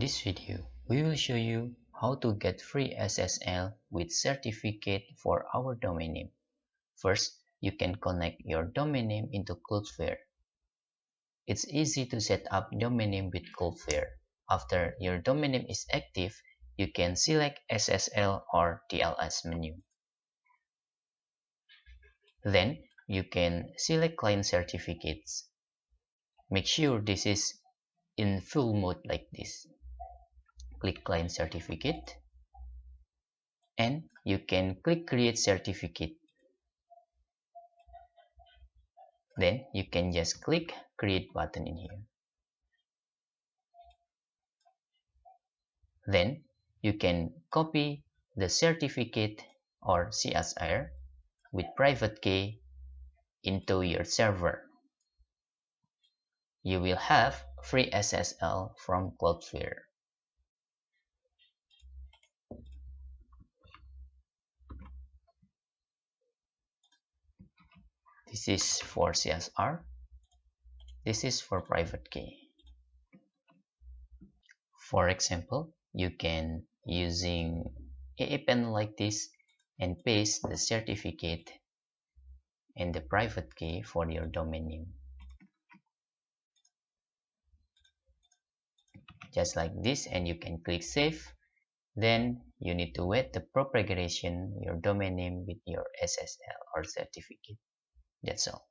this video, we will show you how to get free SSL with certificate for our domain name. First, you can connect your domain name into Cloudflare. It's easy to set up domain name with Cloudflare. After your domain name is active, you can select SSL or TLS menu. Then, you can select client certificates. Make sure this is in full mode like this. Click client certificate and you can click create certificate. Then you can just click create button in here. Then you can copy the certificate or CSR with private key into your server. You will have free SSL from Cloudflare. This is for CSR. This is for private key. For example, you can using a pen like this and paste the certificate and the private key for your domain name. Just like this, and you can click save. Then you need to wait the propagation your domain name with your SSL or certificate. That's all.